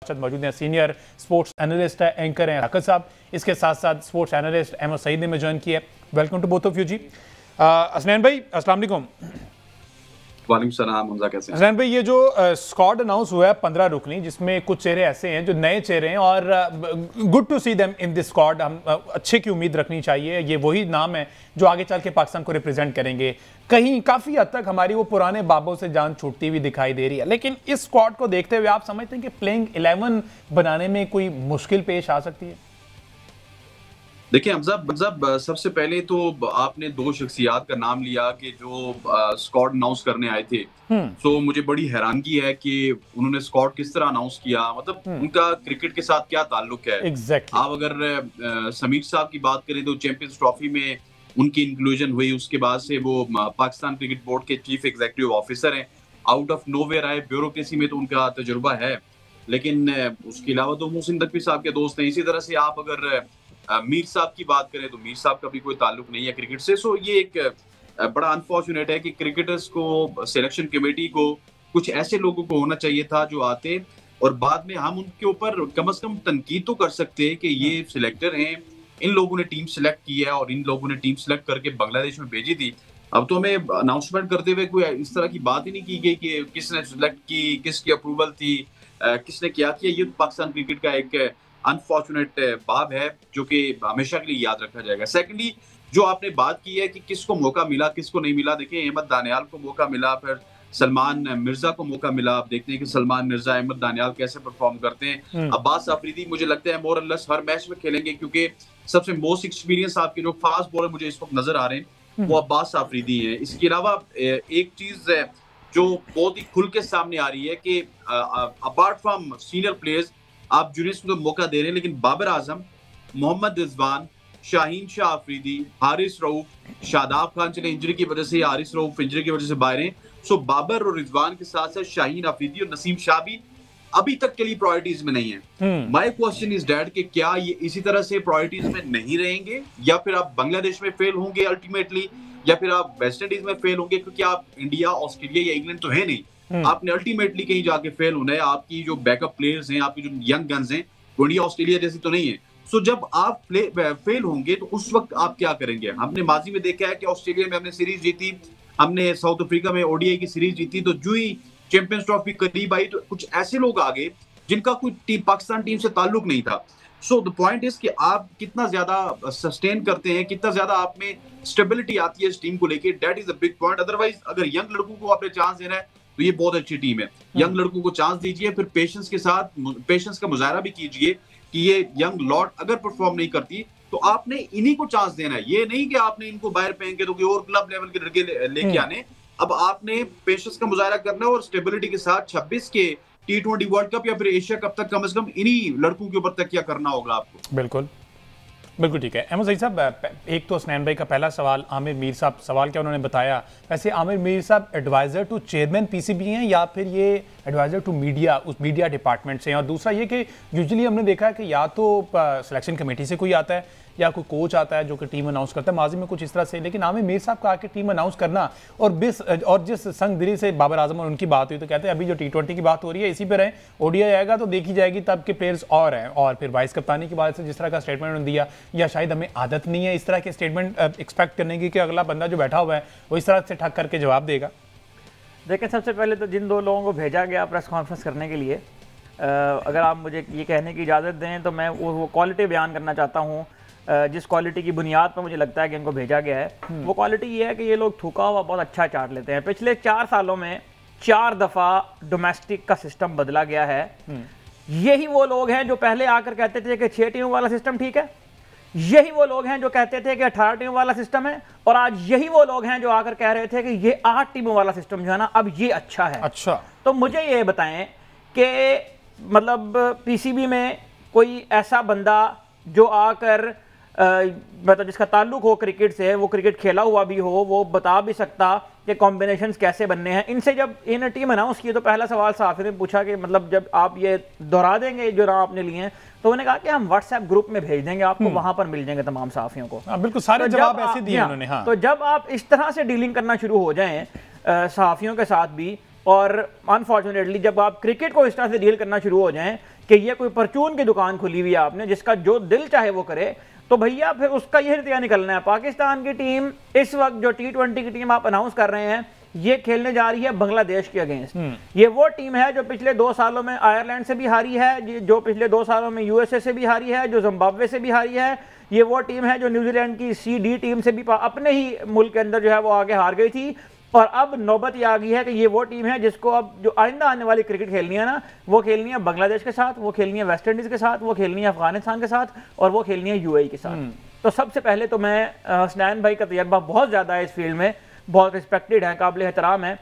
मौजूद हैं। Senior sports analyst है, एंकर हैं राकत साहब, इसके साथ साथ स्पोर्ट्स एनालिस्ट अहमद सईद ने ज्वाइन किया है। Welcome to both of you ji. Hasnain भाई अस्सलाम वालेकुम। वालेकुम सलाम, हमजा कैसे हैं? हसनैन भाई, ये जो स्क्वाड अनाउंस हुआ है 15 रुकनी, जिसमें कुछ चेहरे ऐसे हैं जो नए चेहरे हैं और good to see them in this squad, हम अच्छे की उम्मीद रखनी चाहिए। ये वही नाम है जो आगे चल के पाकिस्तान को रिप्रेजेंट करेंगे। कहीं काफ़ी हद तक हमारी वो पुराने बाबों से जान छूटती हुई दिखाई दे रही है, लेकिन इस स्क्वाड को देखते हुए आप समझते हैं कि प्लेइंग 11 बनाने में कोई मुश्किल पेश आ सकती है? देखिए हमजा, सबसे पहले तो आपने दो शख्सियात का नाम लिया कि जो स्क्वाड अनाउंस करने आए थे। सो मुझे बड़ी हैरानगी है कि उन्होंने स्क्वाड किस तरह अनाउंस किया, मतलब उनका क्रिकेट के साथ क्या ताल्लुक है। Exactly. आप अगर समीर साहब की बात करें तो चैंपियंस ट्रॉफी में उनकी इंक्लूजन हुई, उसके बाद से वो पाकिस्तान क्रिकेट बोर्ड के चीफ एग्जीक्यूटिव ऑफिसर हैं। आउट ऑफ नोवेयर आए, ब्यूरोक्रेसी में तो उनका तजुर्बा है, लेकिन उसके अलावा तो मोहसिन नकवी साहब के दोस्त हैं। इसी तरह से आप अगर मीर साहब की बात करें तो मीर साहब का भी कोई ताल्लुक नहीं है क्रिकेट से। सो ये एक बड़ा अनफॉर्चुनेट है कि क्रिकेटर्स को, सिलेक्शन कमेटी को कुछ ऐसे लोगों को होना चाहिए था जो आते और बाद में हम उनके ऊपर कम से कम तनकीद तो कर सकते हैं कि ये सिलेक्टर हैं, इन लोगों ने टीम सिलेक्ट की है और इन लोगों ने टीम सिलेक्ट करके बांग्लादेश में भेजी थी। अब तो हमें अनाउंसमेंट करते हुए कोई इस तरह की बात ही नहीं की गई कि किसने सिलेक्ट की, किसकी अप्रूवल थी, किसने क्या किया। ये पाकिस्तान क्रिकेट का एक अनफॉर्चुनेट बाब है जो कि हमेशा के लिए याद रखा जाएगा। सेकेंडली, जो आपने बात की है कि किसको मौका मिला किसको नहीं मिला, देखिए अहमद दानियाल को मौका मिला, फिर सलमान मिर्जा को मौका मिला। आप देखते हैं कि सलमान मिर्जा, अहमद दानियाल कैसे परफॉर्म करते हैं। अब्बास आफरीदी मुझे लगता है मोर और लेस हर मैच में खेलेंगे, क्योंकि सबसे मोस्ट एक्सपीरियंस आपके जो फास्ट बॉलर मुझे इस वक्त नजर आ रहे हैं वो अब्बास आफरीदी है। इसके अलावा एक चीज जो बहुत ही खुल के सामने आ रही है कि अपार्ट फ्रॉम सीनियर प्लेयर्स आप जूनियर्स को मौका दे रहे हैं, लेकिन बाबर आजम, मोहम्मद रिजवान, शाहीन शाह अफरीदी, हारिस रऊफ, शादाब खान चले इंजरी की वजह से, हारिस रऊफ इंजरी की वजह से बाहर हैं। सो बाबर और रिजवान के साथ साथ शाहीन अफरीदी और नसीम शाह भी अभी तक के लिए प्रायोरिटीज में नहीं है। माय क्वेश्चन इज दैट कि क्या ये इसी तरह से प्रायोरिटीज में नहीं रहेंगे, या फिर आप बांग्लादेश में फेल होंगे अल्टीमेटली, या फिर आप वेस्ट इंडीज में फेल होंगे, क्योंकि आप इंडिया, ऑस्ट्रेलिया या इंग्लैंड तो है नहीं। आपने अल्टीमेटली कहीं जाके फेल होना है। आपकी जो बैकअप प्लेयर्स हैं, आपकी जो यंग गन्स हैं, वो इंडिया ऑस्ट्रेलिया जैसी तो नहीं है। सो जब आप फेल होंगे तो उस वक्त आप क्या करेंगे? हमने माजी में देखा है कि ऑस्ट्रेलिया में हमने सीरीज जीती, हमने साउथ अफ्रीका में ओडीआई की सीरीज जीती, तो जो ही चैंपियंस ट्रॉफी करीब आई तो कुछ ऐसे लोग आ गए जिनका कोई पाकिस्तान टीम से ताल्लुक नहीं था। सो द पॉइंट इज कि आप कितना ज्यादा सस्टेन करते हैं, कितना ज्यादा आप में स्टेबिलिटी आती है इस टीम को लेके, that is a big point. Otherwise अगर यंग लड़कों को आपने चांस देना है तो ये बहुत अच्छी टीम है। यंग लड़कों को चांस दीजिए, फिर पेशेंस के साथ पेशेंस का मुजाहरा भी कीजिए कि ये यंग लॉट अगर परफॉर्म नहीं करती तो आपने इन्हीं को चांस देना है। ये नहीं कि आपने इनको बाहर फेंक के तो कोई और क्लब लेवल के लड़के लेके आने। अब आपने पेशेंस का मुजाहरा करना है और स्टेबिलिटी के साथ 26 के T20 वर्ल्ड कप या फिर एशिया कप तक कम से कम इन्हीं लड़कों के ऊपर तकिया करना होगा आपको। बिल्कुल बिल्कुल ठीक है। अहमद सईद साहब, एक तो हसनैन भाई का पहला सवाल, आमिर मीर साहब सवाल क्या उन्होंने बताया, वैसे आमिर मीर साहब एडवाइज़र टू चेयरमैन पीसीबी हैं या फिर ये एडवाइज़र टू मीडिया, उस मीडिया डिपार्टमेंट से हैं? और दूसरा ये कि यूजुअली हमने देखा है कि या तो सिलेक्शन कमेटी से कोई आता है या कोई कोच आता है जो कि टीम अनाउंस करता है, माजी में कुछ इस तरह से, लेकिन आमिर मीर साहब का आके टीम अनाउंस करना और जिस संग दिली से बाबर आजम और उनकी बात हुई तो कहते हैं अभी जो T20 की बात हो रही है इसी पे रहें, ओडीआई आएगा तो देखी जाएगी तब के प्लेयर्स और हैं। और फिर वाइस कप्तानी की बात से जिस तरह का स्टेटमेंट उन्होंने दिया, या शायद हमें आदत नहीं है इस तरह के स्टेटमेंट एक्सपेक्ट करने की कि अगला बंदा जो बैठा हुआ है वो इस तरह से ठक करके जवाब देगा। देखिए, सबसे पहले तो जिन दो लोगों को भेजा गया प्रेस कॉन्फ्रेंस करने के लिए, अगर आप मुझे ये कहने की इजाज़त दें तो मैं वो क्वालिटी बयान करना चाहता हूँ जिस क्वालिटी की बुनियाद पर मुझे लगता है कि इनको भेजा गया है। वो क्वालिटी ये है कि ये लोग थूका हुआ बहुत अच्छा चाट लेते हैं। पिछले 4 सालों में 4 दफ़ा डोमेस्टिक का सिस्टम बदला गया है। यही वो लोग हैं जो पहले आकर कहते थे कि 6 टीमों वाला सिस्टम ठीक है, यही वो लोग हैं जो कहते थे कि 18 टीमों वाला सिस्टम है, और आज यही वो लोग हैं जो आकर कह रहे थे कि ये 8 टीमों वाला सिस्टम जो है ना अब ये अच्छा है। अच्छा, तो मुझे ये बताएं कि मतलब पीसीबी में कोई ऐसा बंदा जो आकर मतलब जिसका ताल्लुक हो क्रिकेट से, वो क्रिकेट खेला हुआ भी हो, वो बता भी सकता कि कॉम्बिनेशंस कैसे बनने हैं। इनसे जब इन टीम अनाउंस की तो पहला सवाल सहाफ़ी ने पूछा कि मतलब जब आप ये दोहरा देंगे जो नाम आपने लिए हैं, तो उन्होंने कहा कि हम व्हाट्सएप ग्रुप में भेज देंगे आपको, वहां पर मिल जाएंगे तमाम सहाफ़ियों को। बिल्कुल सारे जवाब ऐसे दिए उन्होंने। हाँ, तो जब आप इस तरह से डीलिंग करना शुरू हो जाएं सहाफ़ियों के साथ भी, और अनफॉर्चुनेटली जब आप क्रिकेट को इस तरह से डील करना शुरू हो जाएं कि ये कोई परचून की दुकान खुली हुई है आपने, जिसका जो दिल चाहे वो करे, तो भैया फिर उसका यही नतीजा निकलना है। पाकिस्तान की टीम इस वक्त जो T20 की टीम आप अनाउंस कर रहे हैं, ये खेलने जा रही है बांग्लादेश के अगेंस्ट। ये वो टीम है जो पिछले 2 सालों में आयरलैंड से भी हारी है, जो पिछले 2 सालों में यूएसए से भी हारी है, जो जिम्बाब्वे से भी हारी है। ये वो टीम है जो न्यूजीलैंड की CD टीम से भी अपने ही मुल्क के अंदर जो है वो आगे हार गई थी। और अब नौबत ये आ गई है कि ये वो टीम है जिसको अब जो आइंदा आने वाली क्रिकेट खेलनी है ना, वो खेलनी है बांग्लादेश के साथ, वो खेलनी है वेस्ट इंडीज के साथ, वो खेलनी है अफगानिस्तान के साथ, और वो खेलनी है UAE के साथ। तो सबसे पहले तो मैं हसनैन भाई का तजर्बा बहुत ज़्यादा है इस फील्ड में, बहुत रिस्पेक्टेड है, काबिल एहतराम है।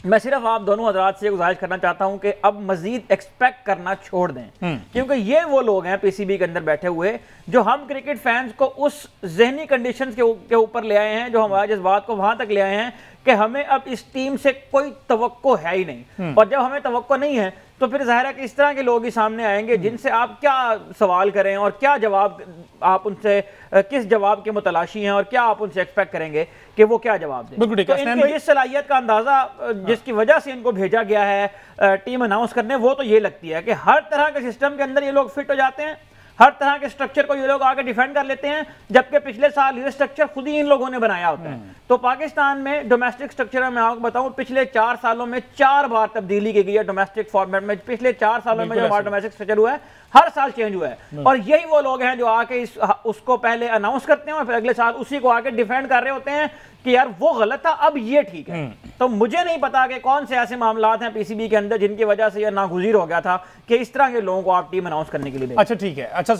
मैं सिर्फ आप दोनों हजरात से गुजारिश करना चाहता हूं कि अब मजीद एक्सपेक्ट करना छोड़ दें, क्योंकि ये वो लोग हैं PCB के अंदर बैठे हुए जो हम क्रिकेट फैंस को उस जहनी कंडीशंस के ऊपर ले आए हैं, जो हमारे जज्बात को वहां तक ले आए हैं कि हमें अब इस टीम से कोई तवक्को है ही नहीं। और जब हमें तवक्को नहीं है तो फिर जाहिर है कि इस तरह के लोग ही सामने आएंगे जिनसे आप क्या सवाल करें और क्या जवाब आप उनसे किस जवाब के मुतलाशी हैं और क्या आप उनसे एक्सपेक्ट करेंगे कि वो क्या जवाब दें। तो इनकी जिस सलाहियत का अंदाजा जिसकी वजह से इनको भेजा गया है टीम अनाउंस करने, वो तो ये लगती है कि हर तरह के सिस्टम के अंदर ये लोग फिट हो जाते हैं, हर तरह के स्ट्रक्चर को ये लोग आगे डिफेंड कर लेते हैं, जबकि पिछले साल ये स्ट्रक्चर खुद ही इन लोगों ने बनाया होता है। तो पाकिस्तान में डोमेस्टिक स्ट्रक्चर में मैं आपको बताऊं, पिछले 4 सालों में 4 बार तब्दीली की गई है डोमेस्टिक फॉर्मेट में। पिछले 4 सालों में जो हमारा डोमेस्टिक स्ट्रक्चर हुआ है हर साल चेंज हुआ है, और यही वो लोग हैं जो आके उसको पहले अनाउंस करते हैं और फिर अगले साल उसी को आके डिफेंड कर रहे होते हैं कि यार वो गलत था, अब ये ठीक है। तो मुझे नहीं पता कि कौन से ऐसे मामलात हैं PCB के अंदर जिनकी वजह से ये नागुज़ीर हो गया था कि इस तरह के लोगों को आप टीम अनाउंस करने के लिए। अच्छा ठीक है। अच्छा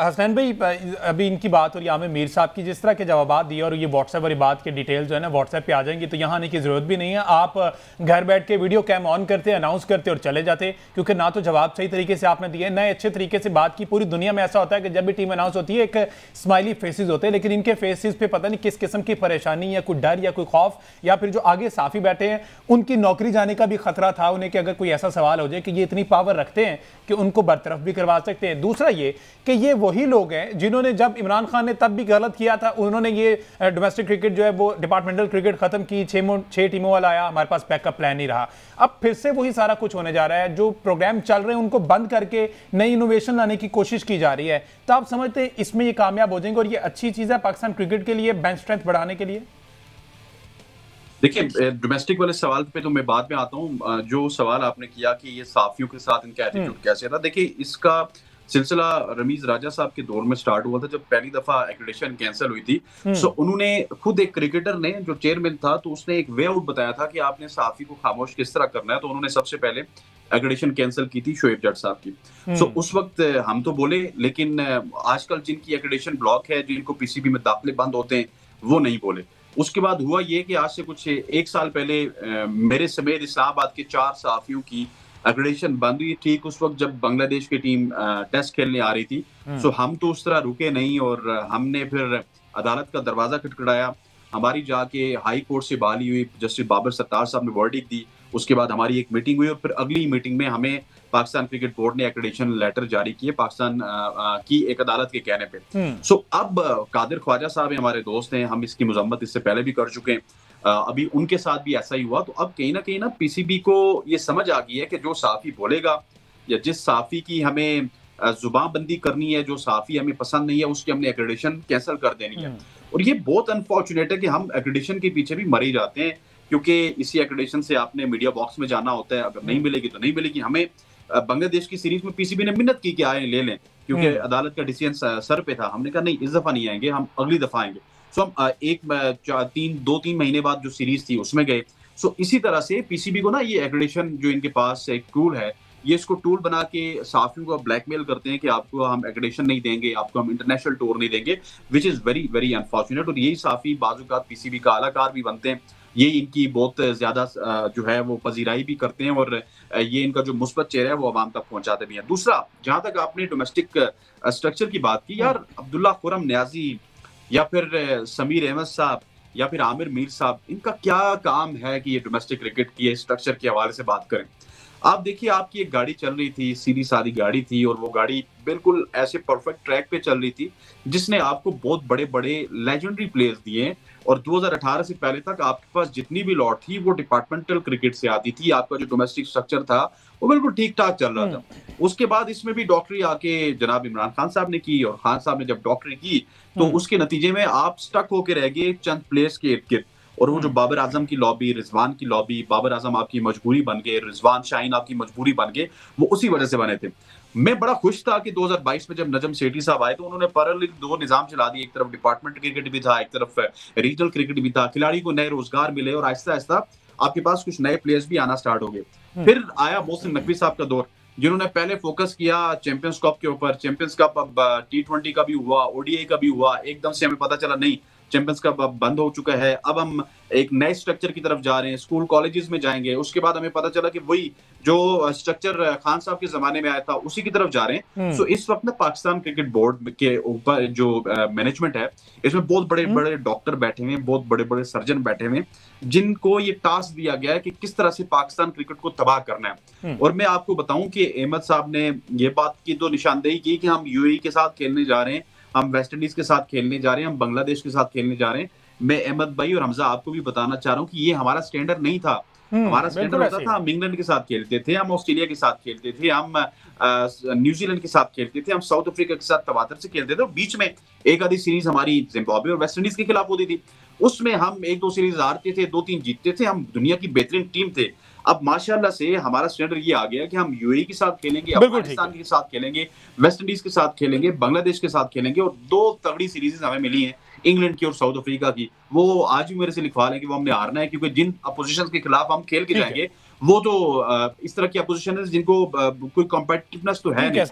हसनैन भाई, अभी इनकी बात हो रही है आमिर मीर साहब की, जिस तरह के जवाब दिए और ये व्हाट्सएप वाली बात के डिटेल्स जो है ना व्हाट्सएप पे आ जाएंगी, तो यहाँ आने की जरूरत भी नहीं है। आप घर बैठ के वीडियो कैम ऑन करते, अनाउंस करते और चले जाते, क्योंकि ना तो जवाब सही तरीके से आपने दिए, ना अच्छे तरीके से बात की। पूरी दुनिया में ऐसा होता है कि जब भी टीम अनाउंस होती है एक स्माइली फेसेस होते हैं, लेकिन इनके फेसेस पे पता नहीं किस किस्म की परेशानी या कोई डर या कोई खौफ, या फिर जो आगे साफी बैठे हैं उनकी नौकरी जाने का भी खतरा था उन्हें कि अगर कोई ऐसा सवाल हो जाए कि ये इतनी पावर रखते हैं कि उनको बरतरफ भी करवा सकते हैं। दूसरा ये कि ये वही लोग हैं जिन्होंने जब इमरान खान ने तब भी गलत किया था, उन्होंने ये डोमेस्टिक क्रिकेट जो है वो डिपार्टमेंटल क्रिकेट खत्म की, 6 टीमों वाला आया, हमारे पास बैकअप प्लान नहीं रहा। अब फिर से वही सारा कुछ होने जा रहा है, जो प्रोग्राम चल रहे हैं उनको बंद करके नई इनोवेशन लाने की कोशिश की जा रही है। तो आप समझते हैं इसमें ये कामयाब हो जाएंगे और ये अच्छी चीज है पाकिस्तान क्रिकेट के लिए, बेंच स्ट्रेंथ बढ़ाने के लिए? देखिए, डोमेस्टिक वाले सवाल पे तो मैं बाद में आता हूँ। जो सवाल आपने किया कि ये साफियों के साथ इनका एटीट्यूड कैसे था, देखिए इसका सिलसिला रमीज राजा साहब के दौर में स्टार्ट हुआ था जब पहली दफा एक्रेडिशन कैंसिल हुई थी। सो उन्होंने खुद, एक क्रिकेटर ने जो चेयरमैन था, तो उसने एक वे आउट बताया था कि आपने साफी को खामोश किस तरह करना है। तो उन्होंने सबसे पहले एक्रेडिशन कैंसिल की थी शोएब जट साहब की। सो उस वक्त हम तो बोले, लेकिन आजकल जिनकी एक्रेडिशन ब्लॉक है, जिनको PCB में दाखिले बंद होते हैं, वो नहीं बोले। उसके बाद हुआ ये कि आज से कुछ 1 साल पहले मेरे समेत इस्लामाबाद के 4 सहाफियों की एक्रेडिशन बंद हुई, ठीक उस वक्त जब बांग्लादेश की टीम टेस्ट खेलने आ रही थी। सो हम तो उस तरह रुके नहीं और हमने फिर अदालत का दरवाजा खटखटाया। हमारी जाके हाई कोर्ट से बहाली हुई, जस्टिस बाबर सत्तार साहब ने वर्डिक्ट दी। उसके बाद हमारी एक मीटिंग हुई और फिर अगली मीटिंग में हमें पाकिस्तान क्रिकेट बोर्ड ने एक्रेडिशन लेटर जारी किए पाकिस्तान की एक अदालत के कहने पे। सो अब कादिर ख्वाजा साहब हमारे दोस्त हैं, हम इसकी मजम्मत इससे पहले भी कर चुके हैं, अभी उनके साथ भी ऐसा ही हुआ। तो अब कहीं ना PCB को ये समझ आ गई है कि जो साफी बोलेगा या जिस साफी की हमें जुबानबंदी करनी है, जो साफी हमें पसंद नहीं है, उसकी हमने एक्रेडिशन कैंसिल कर देनी है। और ये बहुत अनफॉर्चुनेट है कि हम एक्रेडिशन के पीछे भी मरे जाते हैं, क्योंकि इसी एक्रेडिशन से आपने मीडिया बॉक्स में जाना होता है, अगर नहीं मिलेगी तो नहीं मिलेगी। हमें बांग्लादेश की सीरीज में PCB ने मिन्नत की कि आए ले लें, क्योंकि अदालत का डिसीजन सर पे था। हमने कहा नहीं, इस दफा नहीं आएंगे, हम अगली दफा आएंगे। सो हम 2-3 महीने बाद जो सीरीज थी उसमें गए। सो इसी तरह से PCB को ना ये एक्रेडिशन जो इनके पास एक टूल है, ये इसको टूल बना के साफियों को ब्लैकमेल करते हैं कि आपको हम एक्रेडिशन नहीं देंगे, आपको हम इंटरनेशनल टूर नहीं देंगे, which is very very unfortunate. और यही साफी बाजुकात PCB का अलाकार भी बनते हैं, ये इनकी बहुत ज्यादा जो है वो पजीराई भी करते हैं और ये इनका जो मुस्बत चेहरा है वो आवाम तक पहुंचाते भी हैं। दूसरा, जहां तक आपने डोमेस्टिक स्ट्रक्चर की बात की, यार अब्दुल्ला खुरम न्याजी या फिर समीर अहमद साहब या फिर आमिर मीर साहब, इनका क्या काम है कि ये डोमेस्टिक क्रिकेट की स्ट्रक्चर के हवाले से बात करें? आप देखिए, आपकी एक गाड़ी चल रही थी, सीधी सादी गाड़ी थी, और वो गाड़ी बिल्कुल ऐसे परफेक्ट ट्रैक पे चल रही थी जिसने आपको बहुत बड़े बड़े लेजेंडरी प्लेयर्स दिए हैं। और 2018 से पहले तक आपके पास जितनी भी लॉट थी वो डिपार्टमेंटल क्रिकेट से आती थी। आपका जो डोमेस्टिक स्ट्रक्चर था वो बिल्कुल ठीक ठाक चल रहा था। उसके बाद इसमें भी डॉक्टरी आके जनाब इमरान खान साहब ने की, और खान साहब ने जब डॉक्टरी की तो उसके नतीजे में आप स्टक होके रह गए चंद प्लेयर्स के इर्द गिर्द। और वो जो बाबर आजम की लॉबी, रिजवान की लॉबी, बाबर आजम आपकी मजबूरी बन गए, रिजवान शाहीन आपकी मजबूरी बन गए, वो उसी वजह से बने थे। मैं बड़ा खुश था कि 2022 में जब नजम सेठी साहब आए तो उन्होंने पैरेलल दो निजाम चला दिए। एक तरफ डिपार्टमेंट क्रिकेट भी था, एक तरफ रीजनल क्रिकेट भी था, खिलाड़ी को नए रोजगार मिले और आहिस्ता आहिस्ता आपके पास कुछ नए प्लेयर्स भी आना स्टार्ट हो गए। फिर आया मोहसिन नकवी साहब का दौर, जिन्होंने पहले फोकस किया चैंपियंस कप के ऊपर। चैंपियंस कप अब T20 का भी हुआ, ODI का भी हुआ, एकदम से हमें पता चला नहीं चैंपियंस कप अब बंद हो चुका है, अब हम एक नए स्ट्रक्चर की तरफ जा रहे हैं, स्कूल कॉलेजेस में जाएंगे। उसके बाद हमें पता चला कि वही जो स्ट्रक्चर खान साहब के जमाने में आया था उसी की तरफ जा रहे हैं। सो इस वक्त ना पाकिस्तान क्रिकेट बोर्ड के ऊपर जो मैनेजमेंट है, इसमें बहुत बड़े बड़े डॉक्टर बैठे हुए हैं, बहुत बड़े बड़े सर्जन बैठे हुए हैं, जिनको ये टास्क दिया गया है कि किस तरह से पाकिस्तान क्रिकेट को तबाह करना है। और मैं आपको बताऊं कि अहमद साहब ने ये बात की तो निशानदेही की कि हम UAE के साथ खेलने जा रहे हैं, हम वेस्ट इंडीज के साथ खेलने जा रहे हैं, हम बांग्लादेश के साथ खेलने जा रहे हैं। मैं अहमद भाई और हमजा आपको भी बताना चाह रहा हूँ कि ये हमारा स्टैंडर्ड नहीं था। हमारा स्टैंडर्ड होता था हम इंग्लैंड के साथ खेलते थे, हम ऑस्ट्रेलिया के साथ खेलते थे, हम न्यूजीलैंड के साथ खेलते थे, हम साउथ अफ्रीका के साथ तवातर से खेलते थे, और बीच में एक आधी सीरीज हमारी जिम्बाब्वे और वेस्ट इंडीज के खिलाफ होती थी। उसमें हम 1-2 सीरीज हारते थे, 2-3 जीतते थे, हम दुनिया की बेहतरीन टीम थे। अब माशाल्लाह से हमारा स्टैंडर्ड ये आ गया कि हम UAE के साथ खेलेंगे, अफगानिस्तान के साथ खेलेंगे, वेस्ट इंडीज के साथ खेलेंगे, बांग्लादेश के साथ खेलेंगे, और 2 तगड़ी सीरीज हमें मिली हैं इंग्लैंड की और साउथ अफ्रीका की। वो आज भी मेरे से लिखवा लें कि वो हमने हारना है, क्योंकि जिन अपोजिशन के खिलाफ हम खेल के जाएंगे वो तो इस तरह की अपोजिशन है जिनको कोई कॉम्पिटिटिवनेस तो है नहीं।